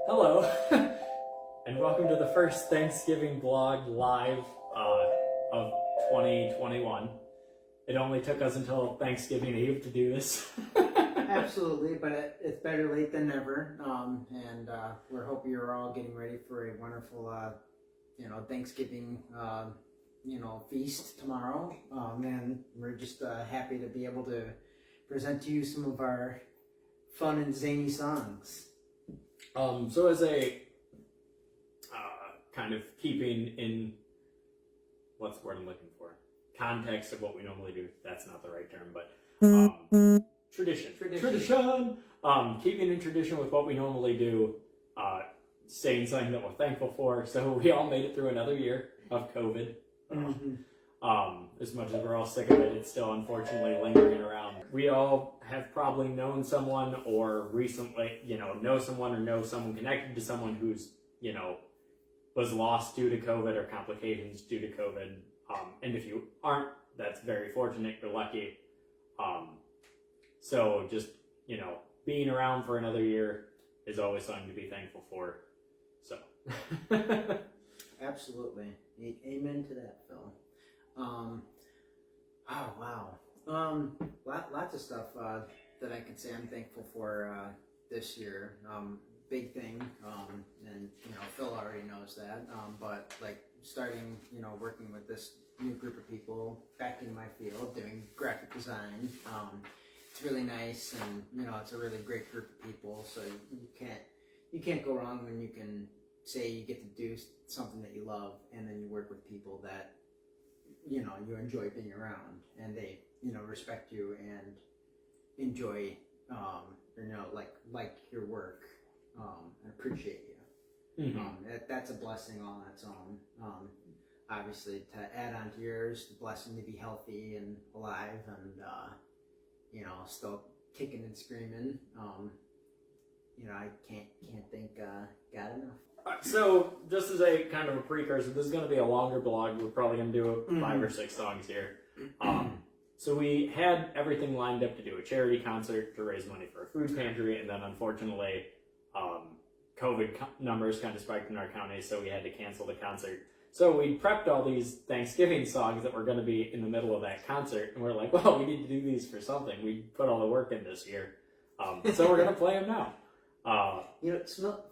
Hello, and welcome to the first Thanksgiving vlog live of 2021. It only took us until Thanksgiving Eve to do this. Absolutely, but it's better late than never. And we're hoping you're all getting ready for a wonderful, Thanksgiving, feast tomorrow. And we're just happy to be able to present to you some of our fun and zany songs. So as a kind of keeping in, what's the word I'm looking for? Context of what we normally do. That's not the right term, but tradition. Keeping in tradition with what we normally do, saying something that we're thankful for. So we all made it through another year of COVID. As much as we're all sick of it, it's still unfortunately lingering around. We all have probably known someone or recently, know someone or know someone connected to someone who's, was lost due to COVID or complications due to COVID. And if you aren't, that's very fortunate. You're lucky. So just, being around for another year is always something to be thankful for. So. Absolutely. Amen to that, Phil. Oh, wow. Lots of stuff that I could say I'm thankful for this year. Big thing, and Phil already knows that. But like starting, working with this new group of people back in my field doing graphic design. It's really nice, and it's a really great group of people. So you can't go wrong when you can say you get to do something that you love, and then you work with people that you enjoy being around, and they respect you and enjoy like your work and appreciate you. That's a blessing all on its own. Obviously, to add on to yours, the blessing to be healthy and alive and still kicking and screaming. I can't thank God enough. So, just as a kind of a precursor, this is going to be a longer blog. We're probably going to do 5 or 6 songs here. So we had everything lined up to do a charity concert to raise money for a food pantry, and then unfortunately, COVID numbers kind of spiked in our county, so we had to cancel the concert. So we prepped all these Thanksgiving songs that were going to be in the middle of that concert, and we're like, well, we need to do these for something. We put all the work in this year. So we're going to play them now.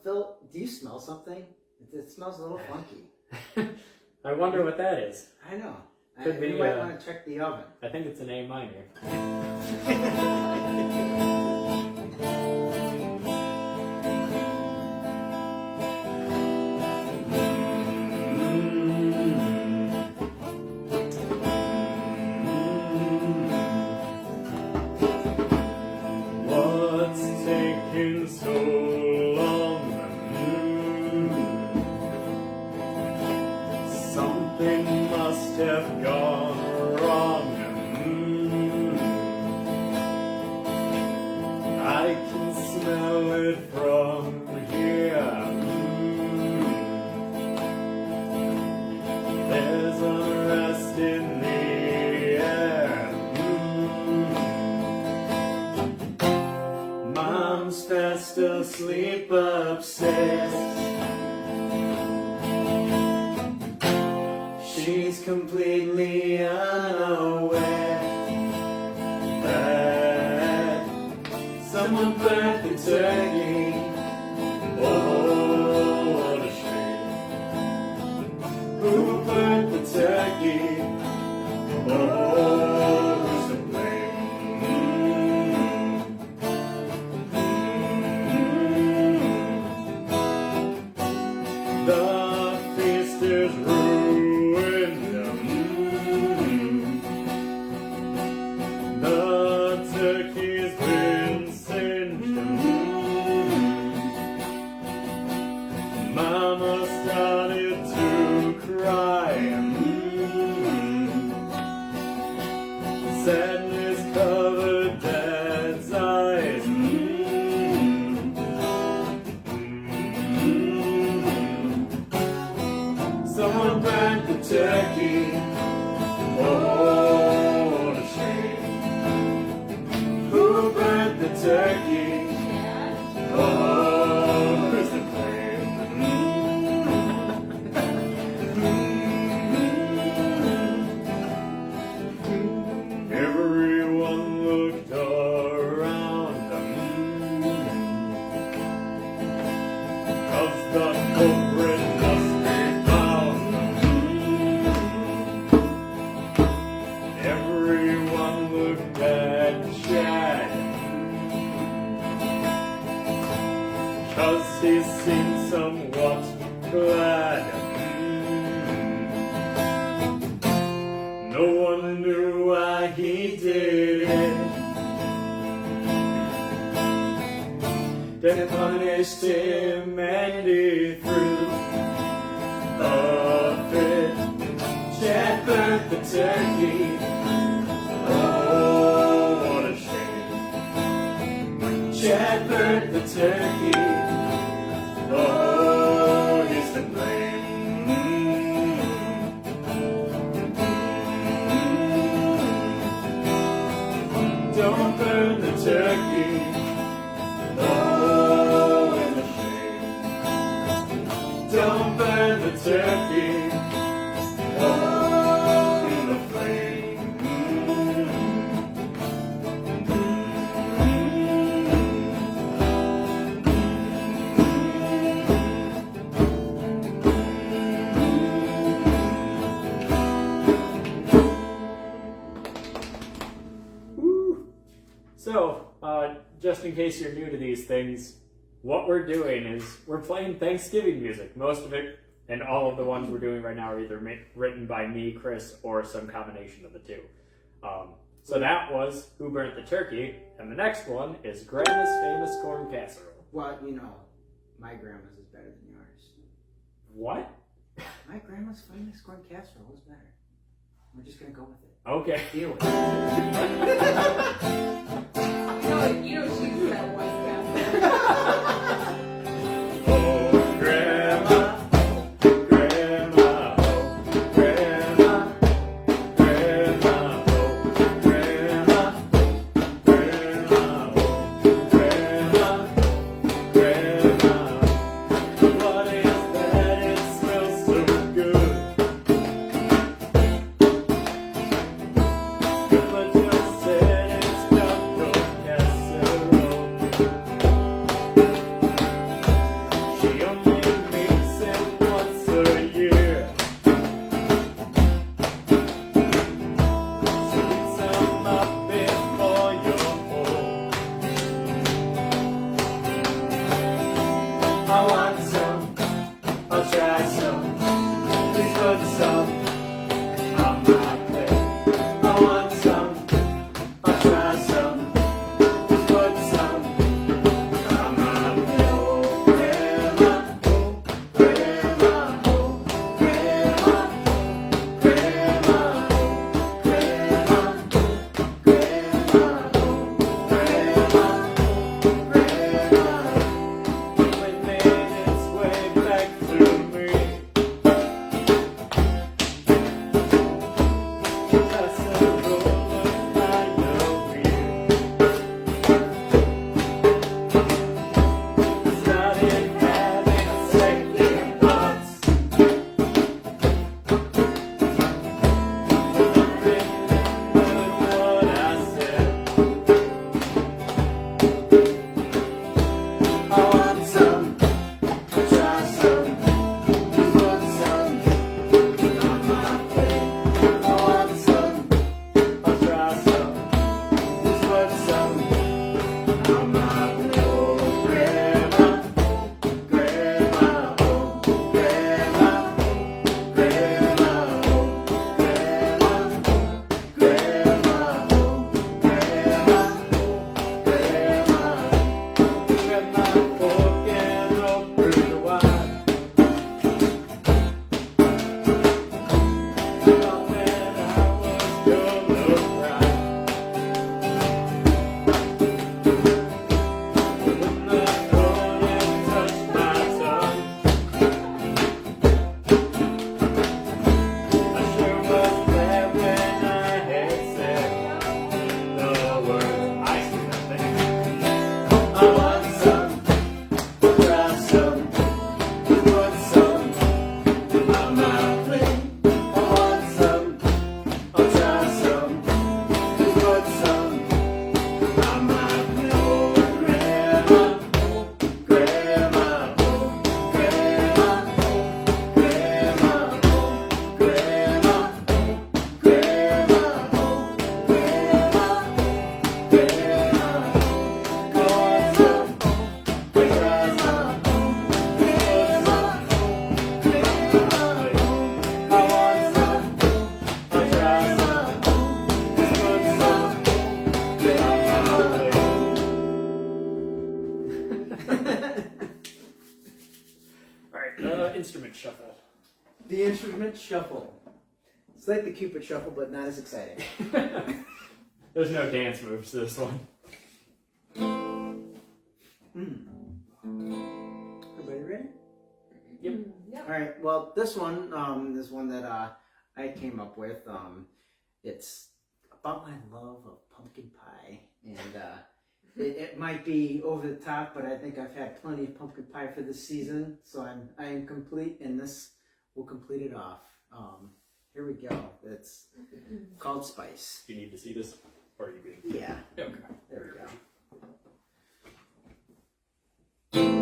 Phil, do you smell something? It smells a little funky. I wonder what that is. I know. Could be, you might want to check the oven. I think it's an A minor. What's taking so long? Something must have gone wrong. I can smell it from here. There's unrest in the air. Mom's fast asleep upstairs. She's completely unaware that someone burnt the turkey. Oh, what a shame. Who burnt the turkey? Oh, who's to blame? The feast is ruined. The turkey's been singed. he seemed somewhat glad. No one knew why he did it. They punished him and he threw a fit. Chad burnt the turkey. Oh, what a shame. Chad burnt the turkey. Oh, he's to blame. Don't burn the turkey. Oh, it's a shame. Don't burn the turkey. Oh, in the flame. Woo. So, just in case you're new to these things, what we're doing is we're playing Thanksgiving music. Most of it and all of the ones we're doing right now are either written by me, Chris, or some combination of the two. So that was Who Burnt the Turkey, and the next one is Grandma's Famous Corn Casserole. Well, you know, my grandma's is better than yours. What? My grandma's famous corn casserole is better. We're just gonna go with it. Okay. Deal with it. No, you don't choose that white casserole. Oh, Grandma, Grandma, oh, Grandma, Grandma, oh, Grandma, Grandma, oh, Grandma, Grandma. What is that? It smells so good. Grandma just said it's got no casserole. She only makes it once a year. So eat some up before you're old. I want some, I'll try some. Please put some on my plate. I want some, I'll try some. Please put some on my plate. Oh, Grandma, oh, Grandma, oh, Grandma, Grandma, oh, Grandma, Grandma, oh, Grandma, Grandma. It made its way back to me. right, instrument shuffle. The instrument shuffle. It's like the Cupid shuffle, but not as exciting. There's no dance moves to this one. Everybody ready? Yep. All right. Well, this one is one that I came up with. It's about my love of pumpkin pie, and it might be over the top, but I think I've had plenty of pumpkin pie for this season, so I am complete, and this will complete it off. Here we go. It's called Spice. Do you need to see this, or are you being? Yeah. Okay. There we go.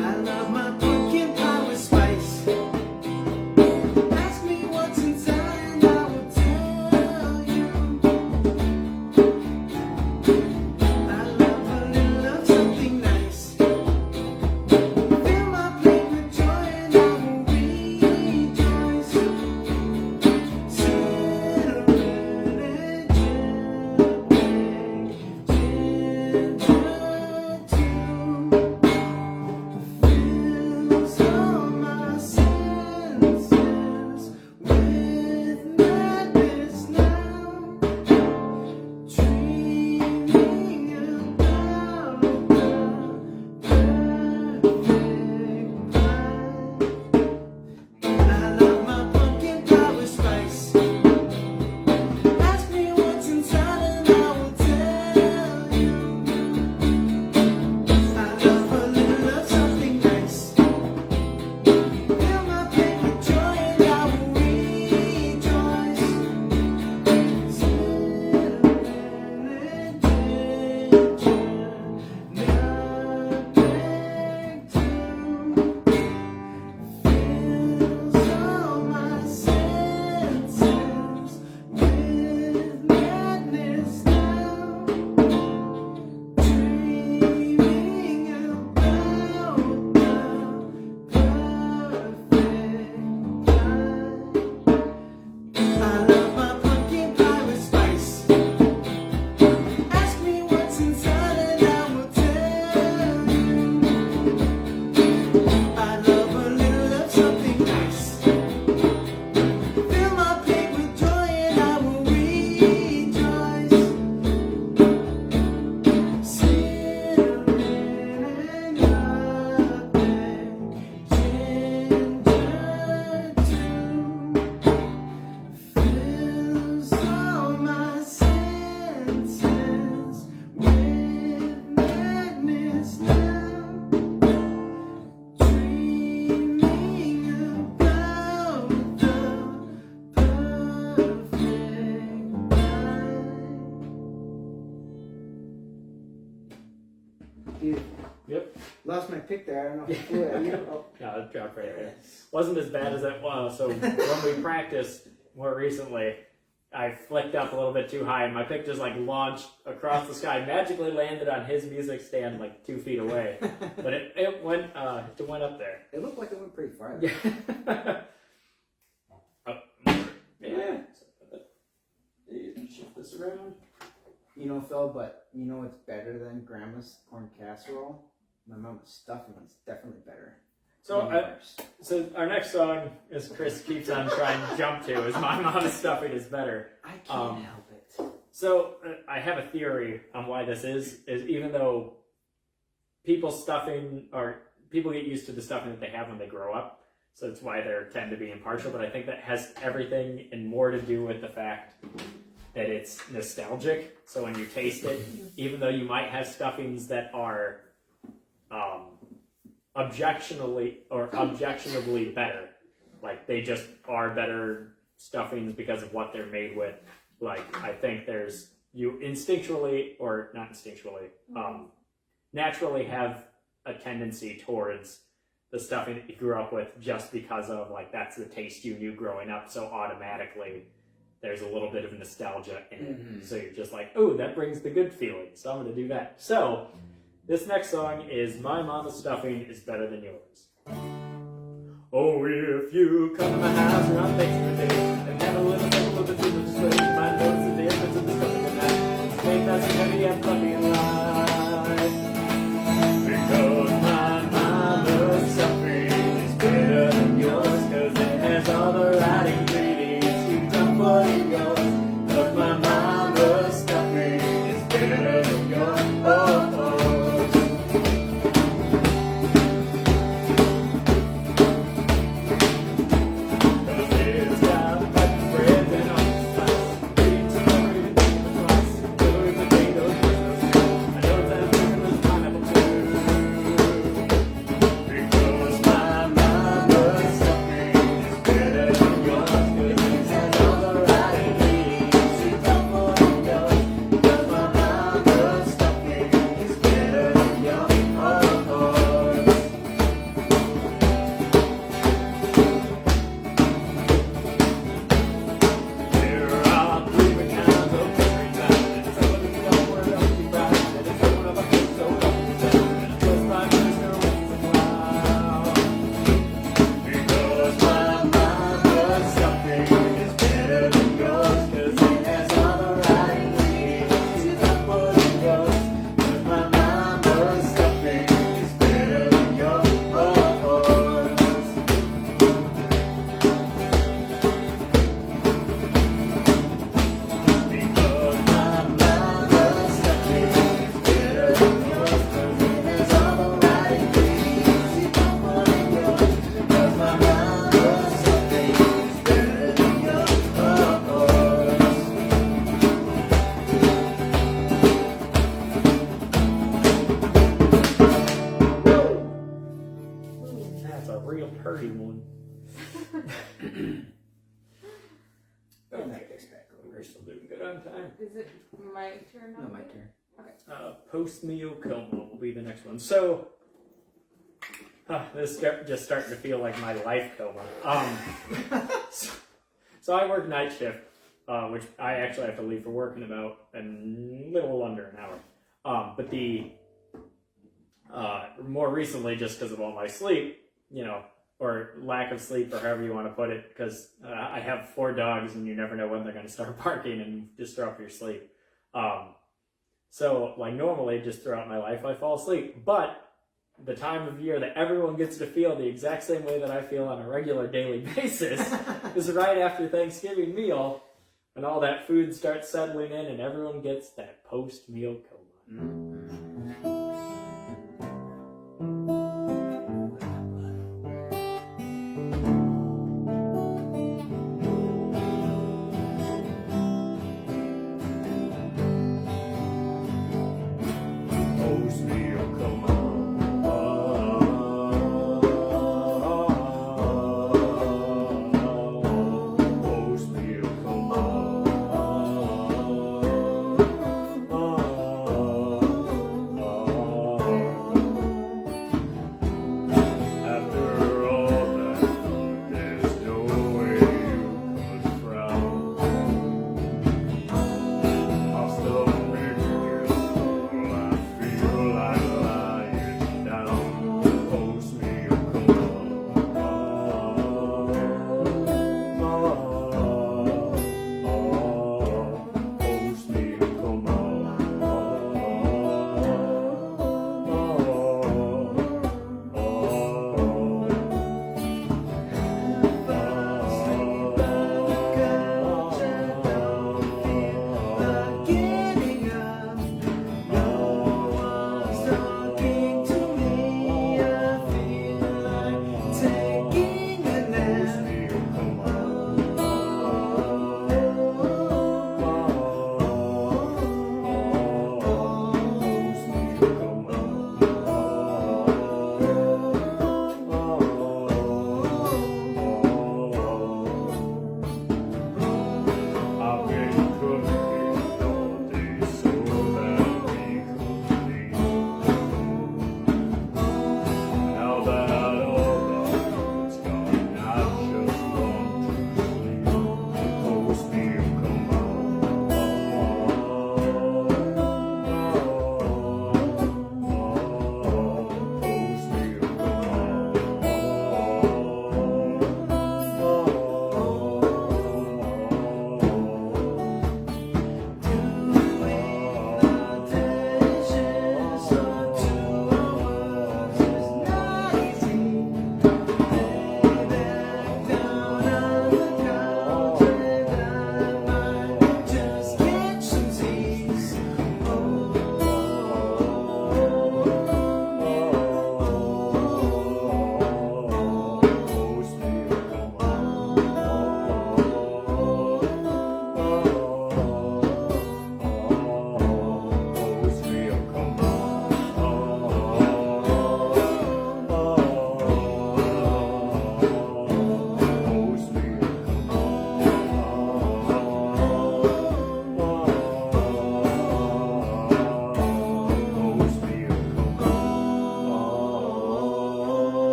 I love my pumpkin pie with spice. Ask me what's inside and I will tell you. I love a little of something nice. Fill my plate with joy and I will rejoice. Cinnamon and fills all my senses with madness now, dreaming about the perfect pie. I love my pumpkin pie with spice. Ask me what's inside and I will tell you. I love a little of something nice. Fill my plate with joy and I will rejoice. Cinnamon and ginger, nutmeg too, fills all my senses with madness now, dreaming about the perfect pie. I love my pumpkin pie with spice. Ask me what's inside and I will tell you. I love a little of something nice. Fill my plate with joy and I will rejoice. Cinnamon and nutmeg, ginger too, fills all my senses with madness now, dreaming about the perfect pie. Beautiful. Yep. Lost my pick there. I don't know if you flew at you. Oh, Yeah, it dropped right there there. it is. Wasn't as bad as it was. So when we practiced more recently, I flicked up a little bit too high, and my pick just like launched across the sky, magically landed on his music stand like 2 feet away. But it went up there. It looked like it went pretty far. Yeah. Oh, yeah. Shift this around. You know, Phil, but you know what's better than Grandma's corn casserole? My mama's stuffing is definitely better. So, than yours. so our next song, as Chris keeps on trying to jump to, is "My Mama's Stuffing Is Better." I can't help it. So I have a theory on why this is even though people get used to the stuffing that they have when they grow up, so that's why they tend to be impartial. But I think that has everything and more to do with the fact that it's nostalgic. So when you taste it, even though you might have stuffings that are objectionably better, like they just are better stuffings because of what they're made with. Like I think you instinctually, or not instinctually, naturally have a tendency towards the stuffing that you grew up with just because of like that's the taste you knew growing up. So automatically there's a little bit of nostalgia in it. Mhm. So you're just like, oh, that brings the good feeling. So I'm going to do that. So this next song is "My Mama's Stuffing Is Better Than Yours." Oh, if you come to my house around Thanksgiving Day and have a little couple of the food display, you might notice the difference in the stuffing tonight. It's made nice and heavy and fluffy and light. Because my mama's stuffing is better than yours. real hearty one. That gets back over. We're still doing good on time. Is it my turn? No, my turn. Post-meal coma will be the next one. So, this is just starting to feel like my life coma. So I work night shift, which I actually have to leave for work in about a little under an hour. But the more recently, just because of all my sleep, or lack of sleep, or however you want to put it, because I have 4 dogs, and you never know when they're going to start barking and disrupt your sleep. So, like, normally, just throughout my life, I fall asleep. But the time of year that everyone gets to feel the exact same way that I feel on a regular daily basis is right after Thanksgiving meal, when all that food starts settling in and everyone gets that post-meal coma.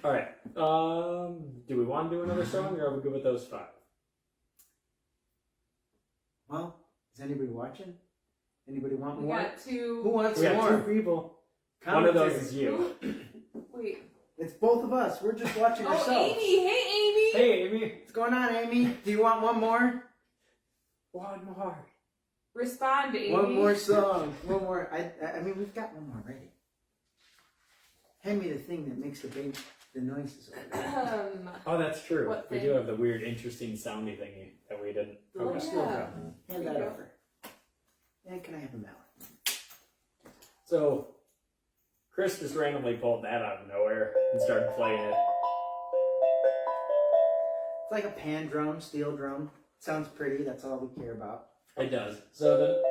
All right. Do we want to do another song, or are we good with those 5? Well, is anybody watching? Anybody want We more? got 2. Who wants We got more? 2 people. Commentary. One of those is you. Wait. It's both of us. We're just watching Oh, ourselves. Amy. Hey, Amy. Hey, Amy. What's going on, Amy? Do you want one more? One more. Respond, Amy. One more song. One more. I mean, we've got one more ready. Hand me the thing that makes the noises. Oh, that's true. What We thing? do have the weird, interesting soundy thingy that we didn't. Oh, yeah. still go. Hand There that you go. over. And can I have a melon? So, Chris just randomly pulled that out of nowhere and started playing it. It's like a pan drum, steel drum. Sounds pretty. That's all we care about. It does. So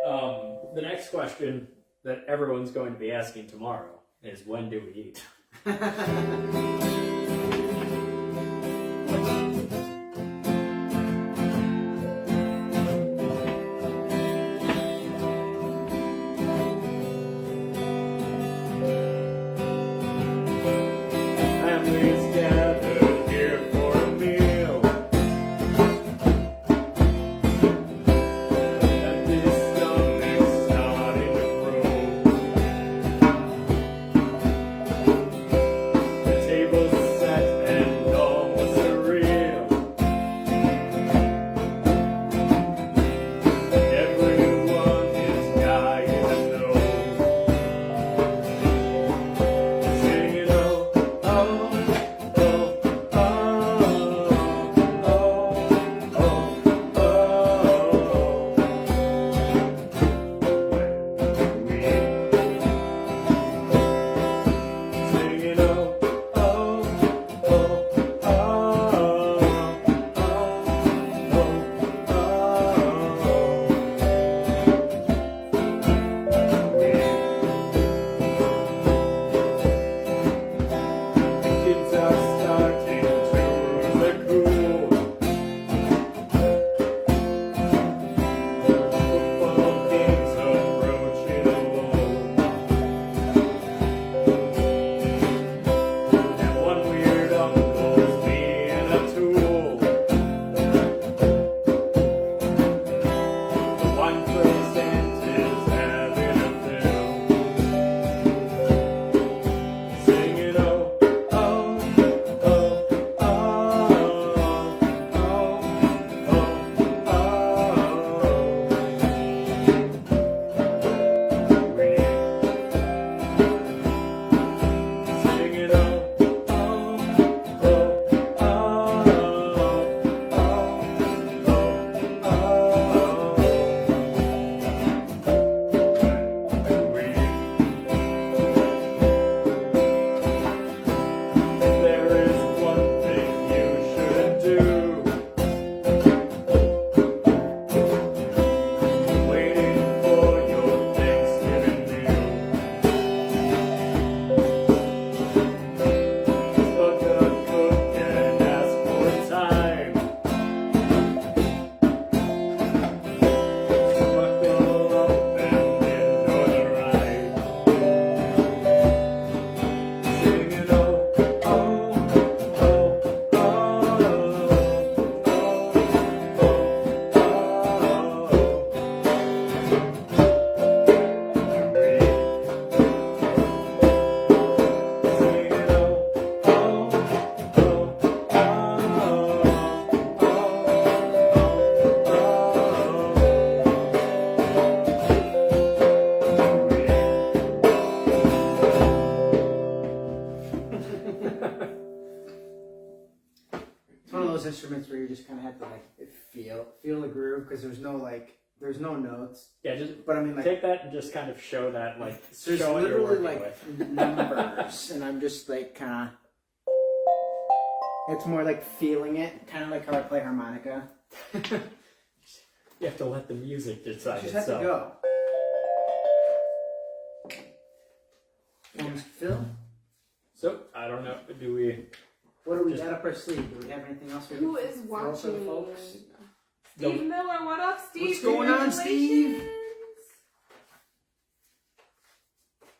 the next question that everyone's going to be asking tomorrow is, when do we eat? Families gathered here for a meal. Empty stomachs starting to grow. The table's set and almost surreal. Everyone is dying to know. Singing, oh, oh, oh, oh, oh, oh, oh. When we singing, oh, oh, oh, oh, oh, the kids are starting to lose their cool. Football games approaching a lull. And one weird uncle's being a tool. The wine crazed aunt is having a fill. Singing, oh, oh, oh, oh, oh, oh, oh. We singing, oh, oh, oh, oh, There is one thing you shouldn't do. Waiting for your Thanksgiving meal. Book a cook and ask for time. Buckle up and enjoy the ride. Singing, oh, oh, oh, oh, oh, It's one of those instruments where you just kind of have to like feel the groove because there's no notes. Yeah, just But I mean, like, take that and just kind of show that, like, there's show what you're literally working like with. numbers, and I'm just like kind of. It's more like feeling it, kind of like how I play harmonica. You have to let the music You decide just have itself. to go. Phil, So, I don't know, do we... what do we Just- got up our sleeve? Do we have anything else we Who can is throw for the watching? folks? Steve Miller, what up, Steve? What's going on, Steve?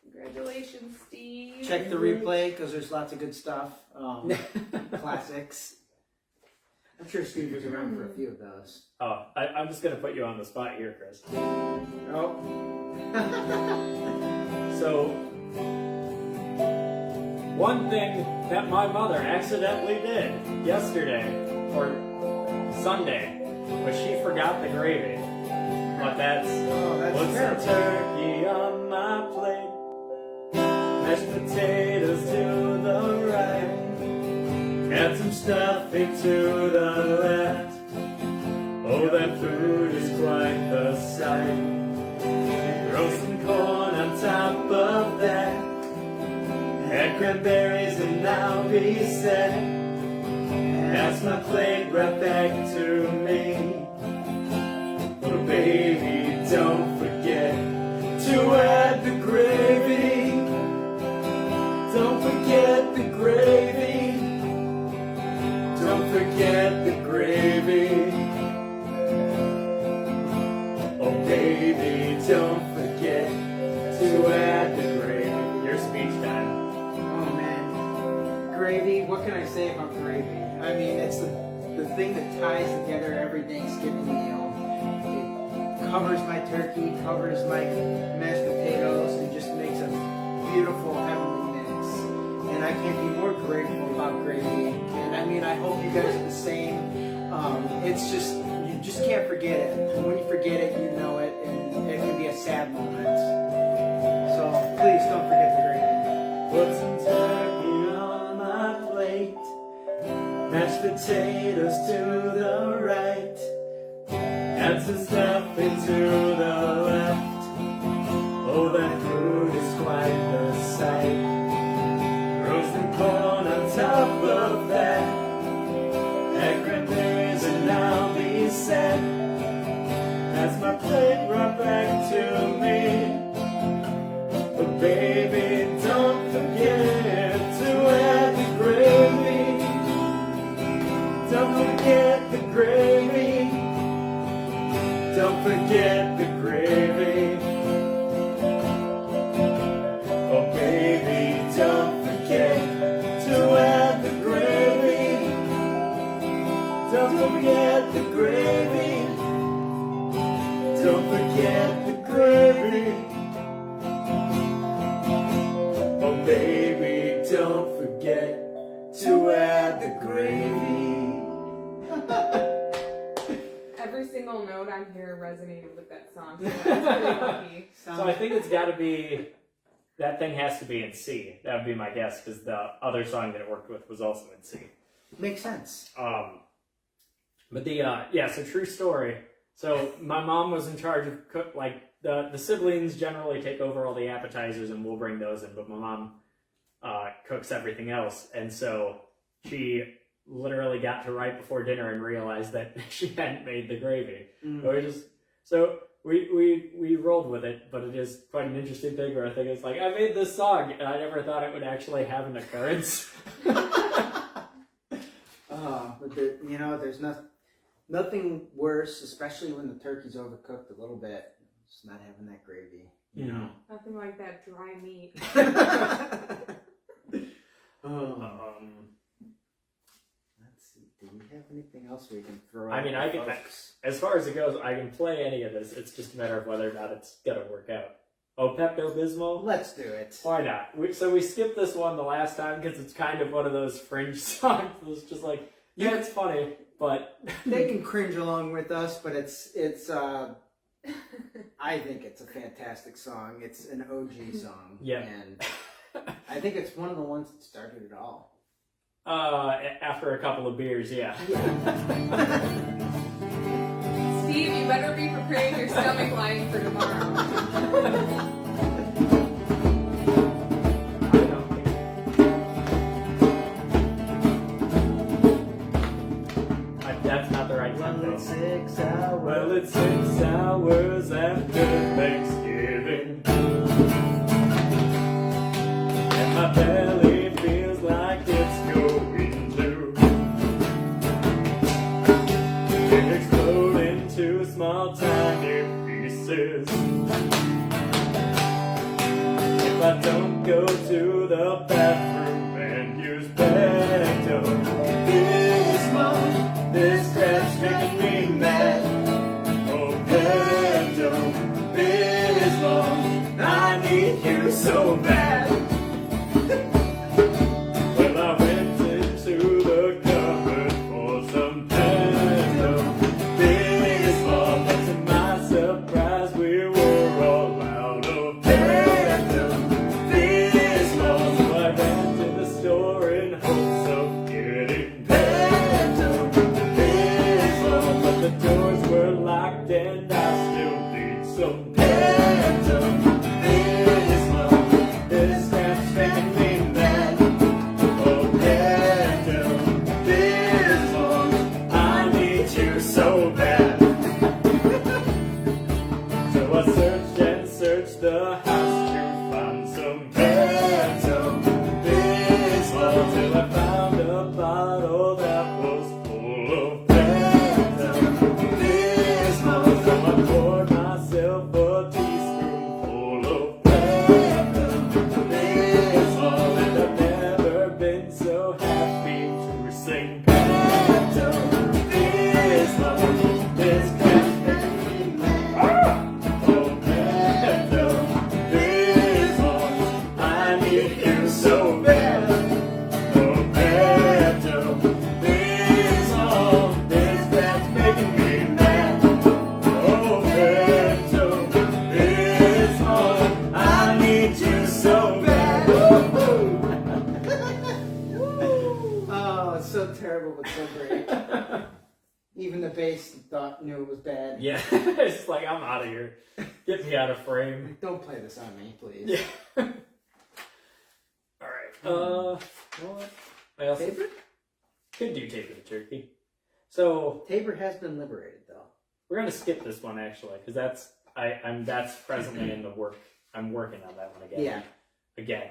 Congratulations, Steve. Check the replay because there's lots of good stuff. Classics. I'm sure Steve was around for a few of those. Oh, I'm just going to put you on the spot here, Chris. Oh. So, one thing that my mother accidentally did yesterday, or Sunday, was she forgot the gravy. But that's what's terrible. a turkey on my plate, mashed potatoes to the right, add some stuffing to the left. Oh, that food is quite the sight. Roasting corn on top of that, add cranberries and I'll be set. Pass my plate right back to me. thing that ties together every Thanksgiving meal. It covers my turkey, covers my mashed potatoes, and just makes a beautiful heavenly mix. And I can't be more grateful about gravy. And I mean, I hope you guys are the same. It's just, you just can't forget it. And when you forget it, you know it, and it can be a sad moment. So please don't forget the gravy. Put some turkey on my plate, mashed potatoes to the right, add some stuffing to the left. Oh, that food is quite the sight. Roasted corn on top of that, add cranberries and I'll be set. Pass my plate right back to me. But baby, don't forget to add the gravy. Don't forget the gravy. Don't forget the gravy. Oh baby, don't forget to add the gravy. Don't forget the gravy. Don't forget the gravy. Oh baby, don't forget to add the gravy. Every single note on here resonated with that song. So that's pretty lucky. So I think it's got to be, that thing has to be in C. That would be my guess, because the other song that it worked with was also in C. Makes sense. But so true story. So my mom was in charge of cook, like the siblings generally take over all the appetizers and we'll bring those in, but my mom cooks everything else. And so she literally got to right before dinner and realized that she hadn't made the gravy. So we rolled with it, but it is quite an interesting thing where I think it's like, I made this song and I never thought it would actually have an occurrence. But there's nothing worse, especially when the turkey's overcooked a little bit, just not having that gravy. You know. Nothing like that dry meat. Let's see. Do we have anything else we can throw? I mean, as far as it goes, I can play any of this. It's just a matter of whether or not it's gonna work out. Oh, Peptobismal? Let's do it. Why not? So we skipped this one the last time because it's kind of one of those fringe songs. It's just like, yeah, it's funny, but They can cringe along with us, but it's I think it's a fantastic song. It's an OG song. Yeah. And I think it's one of the ones that started it all. After a couple of beers, yeah. Steve, you better be preparing your stomach lining for tomorrow. That's not the right time. Well, it's 6 hours. Well, it's 6 hours after Thanksgiving, and my belly feels like it's going to explode into small tiny pieces if I don't go to the bathroom and use Peptobismal. This crap's making me mad. Oh, Peptobismal, I need you so bad. Well, I went into the cupboard for some Peptobismal, but to my surprise, we were all out of Peptobismal. So I ran to the store in hopes of getting but the doors were locked and I still need some Peptobismal. This crap's making me mad. Oh, Peptobismal, I need you so bad. So I searched and searched the house to find some Peptobismal till I found a bottle that was full of Peptobismal. So I poured even the bass knew it was bad. Yeah, it's like, I'm out of here. Get me out of frame. Don't play this on me, please. Yeah. All right. You know what? I also Tabor? could do Tabor the Turkey. So Tabor has been liberated, though. we're gonna skip this one actually, because that's presently in the work. I'm working on that one again. Yeah. Again,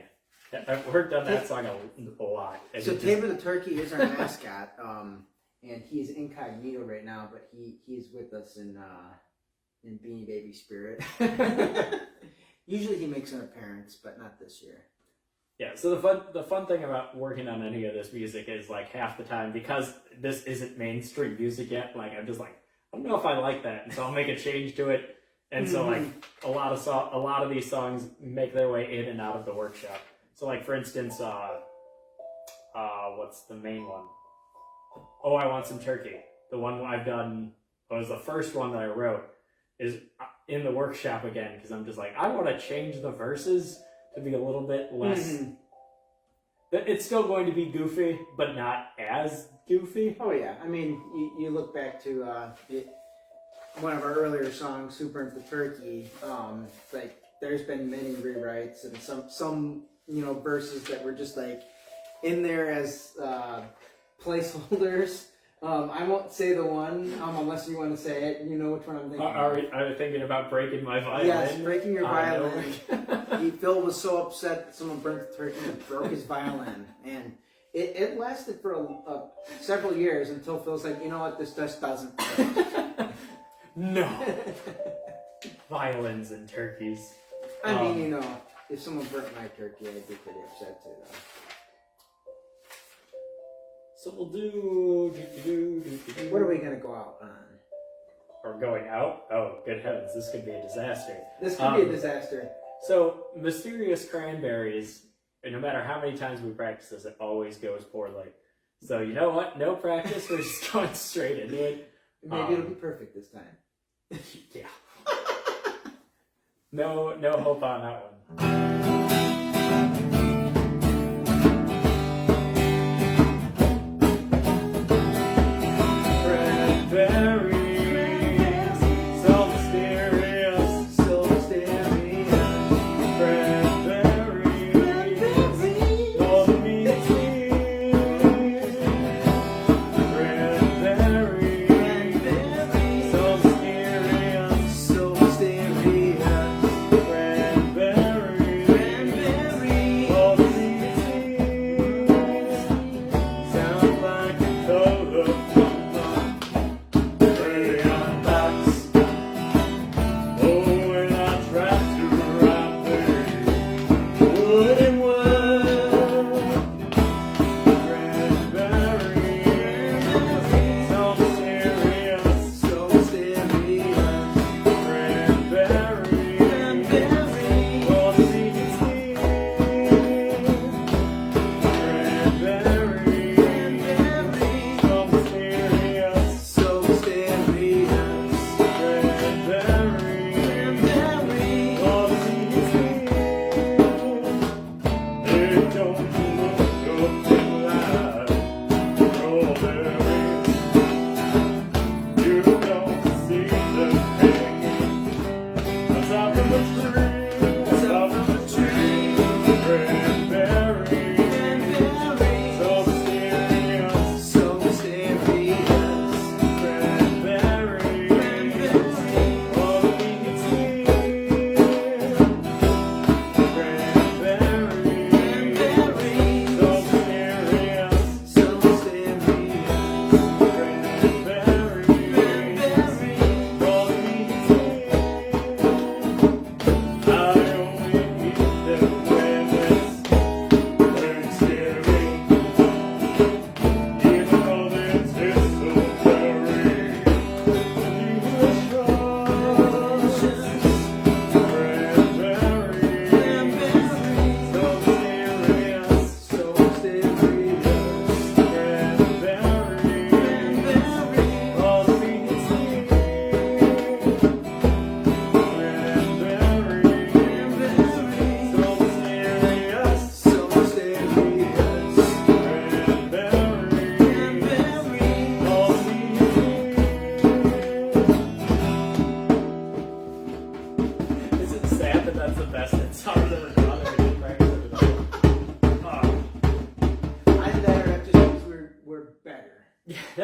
I've worked on that song a lot. and So it just- Tabor the Turkey is our mascot, and he's incognito right now, but he's with us in Beanie Baby spirit. Usually he makes an appearance, but not this year. Yeah, so the fun thing about working on any of this music is like half the time, because this isn't mainstream music yet, like I'm just like, I don't know if I like that, and so I'll make a change to it. And so like a lot of these songs make their way in and out of the workshop. So like for instance, what's the main one? Oh, I Want Some Turkey. The one I've done was the first one that I wrote is in the workshop again, because I'm just like, I want to change the verses to be a little bit less. It's still going to be goofy, but not as goofy. Oh yeah, I mean, you look back to one of our earlier songs, "Who Burnt the Turkey." Like there's been many rewrites and some verses that were just like in there as placeholders. I won't say the one unless you want to say it. You know which one I'm thinking. Are you thinking about breaking my violin? Yes, breaking your violin. know. Phil was so upset that someone burnt the turkey and broke his violin, and it lasted for several years until Phil's like, you know what, this just doesn't. No. Violins and turkeys. I mean, if someone burnt my turkey, I'd be pretty upset too, though. So we'll do. What are we gonna go out on? We're going out? Oh, good heavens, this could be a disaster. This could be a disaster. So, Mysterious Cranberries, and no matter how many times we practice this, it always goes poorly. So, you know what? No practice, we're just going straight into it. Maybe it'll be perfect this time. Yeah. No hope on that one. Cranberries, so mysterious, so mysterious. Cranberries, all the meaning sweet. Cranberries, so mysterious, so mysterious. Cranberries, all the meaning sweet. Sounds like a color.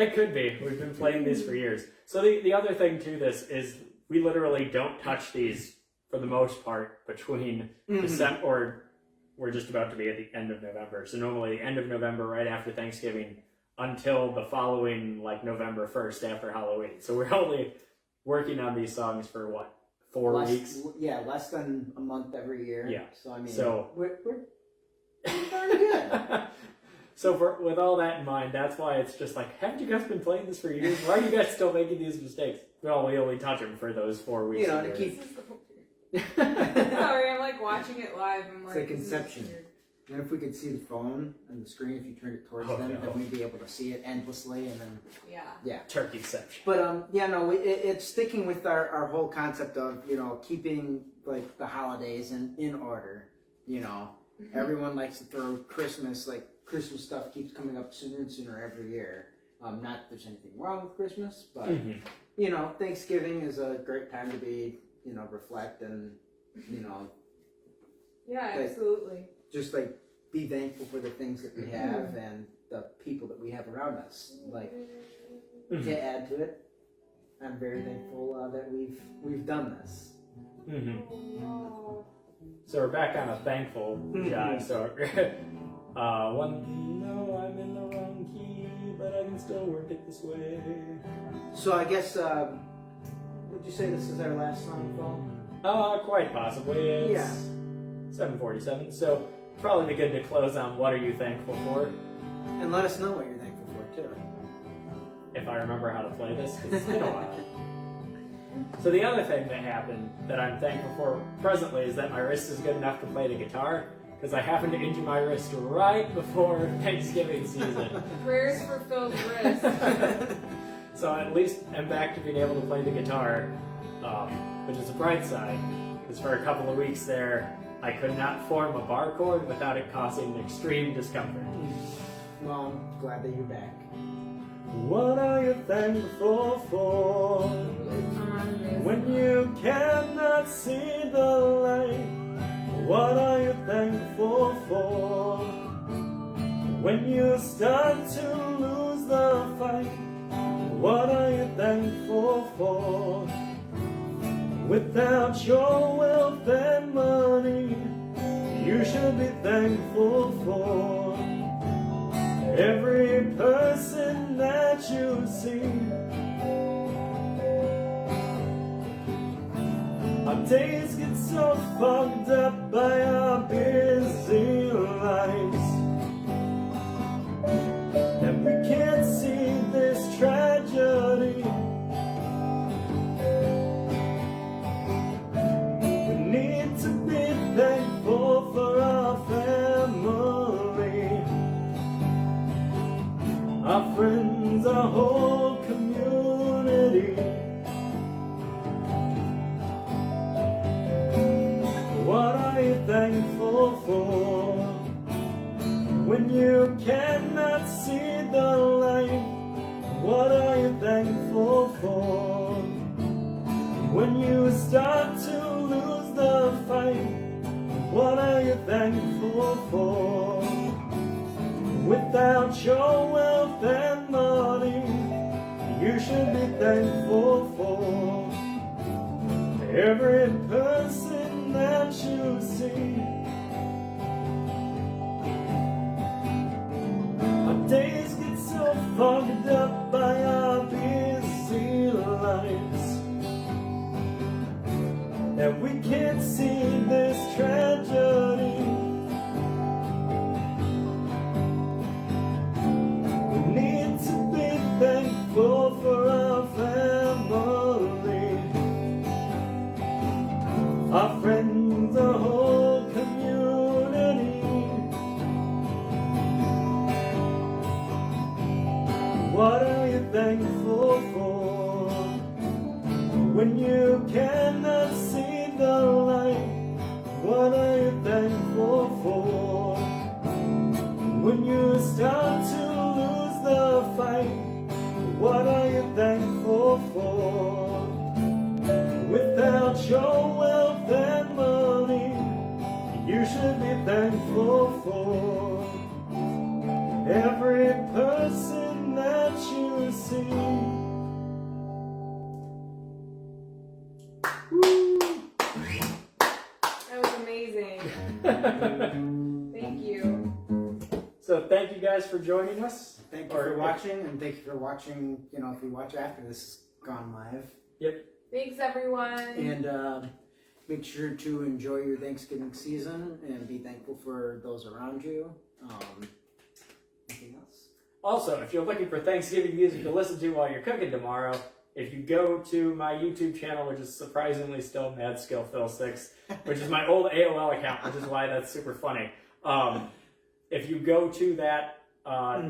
That could be. We've been playing these for years. So the other thing to this is we literally don't touch these for the most part between December, or we're just about to be at the end of November. So normally the end of November, right after Thanksgiving, until the following, like November 1st after Halloween. So we're only working on these songs for what, 4 weeks? Yeah, less than a month every year. Yeah. So I mean, So we're darn good. So with all that in mind, that's why it's just like, haven't you guys been playing this for years? Why are you guys still making these mistakes? Well, we only touch them for those 4 weeks. You know, to keep. Sorry, I'm like watching it live. I'm like, It's like Inception. And if we could see the phone and the screen, if you turned it towards them, then we'd be able to see it endlessly, and then yeah. Turkeyception. But it's sticking with our whole concept of keeping like the holidays in order. Everyone likes to throw Christmas Christmas stuff keeps coming up sooner and sooner every year. Not that there's anything wrong with Christmas, but Thanksgiving is a great time to be reflect and Yeah, absolutely. just like be thankful for the things that we have and the people that we have around us. Like to add to it, I'm very thankful that we've done this. So we're back on a thankful jive. So I'm in the wrong key, but I can still work it this way. So I guess would you say this is our last song, Phil? Quite possibly. It's 7:47. So probably be good to close on what are you thankful for? And let us know what you're thankful for too. If I remember how to play this, 'cause it's been a while. So the other thing that happened that I'm thankful for presently is that my wrist is good enough to play the guitar, because I happened to injure my wrist right before Thanksgiving season. Prayers for Phil's wrist. So at least I'm back to being able to play the guitar, which is a bright side, because for a couple of weeks there, I could not form a bar chord without it causing extreme discomfort. Well, I'm glad that you're back. What are you thankful for when you cannot see the light? What are you thankful for when you start to lose the fight? What are you thankful for? Without your wealth and money, you should be thankful for every person that you see. Our days get so fogged up by our busy lives that we can't see this tragedy. We need to be thankful for our family, our friends, our whole community. What are you thankful for when you cannot see the light? What are you thankful for when you start to lose the fight? What are you thankful for? Without your wealth and money, you should be thankful for every person that you see. Our days get so fogged up by our busy lives that we can't see this tragedy. We need to be thankful for our family, our friends, our whole community. What are you thankful for when you cannot see the light? What are you thankful for when you start to lose the fight? What are you thankful for? Without your wealth and money, you should be thankful for every person that you soon. That was amazing. Thank you. So thank you guys for joining us. Thank you for watching, and thank you for watching. You know, if you watch after this has gone live. Yep. Thanks, everyone. And make sure to enjoy your Thanksgiving season and be thankful for those around you. Anything else? Also, if you're looking for Thanksgiving music to listen to while you're cooking tomorrow, if you go to my YouTube channel, which is surprisingly still MadSkillPhil6, which is my old AOL account, which is why that's super funny. If you go to that,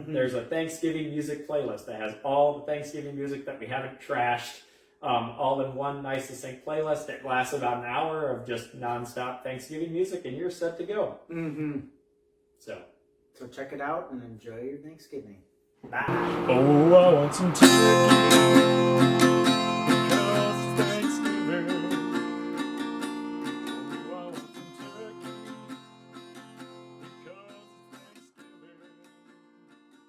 there's a Thanksgiving music playlist that has all the Thanksgiving music that we haven't trashed, all in one nice succinct playlist. It lasts about an hour of just nonstop Thanksgiving music, and you're set to go. So check it out and enjoy your Thanksgiving. Bye. Oh, I want some turkey.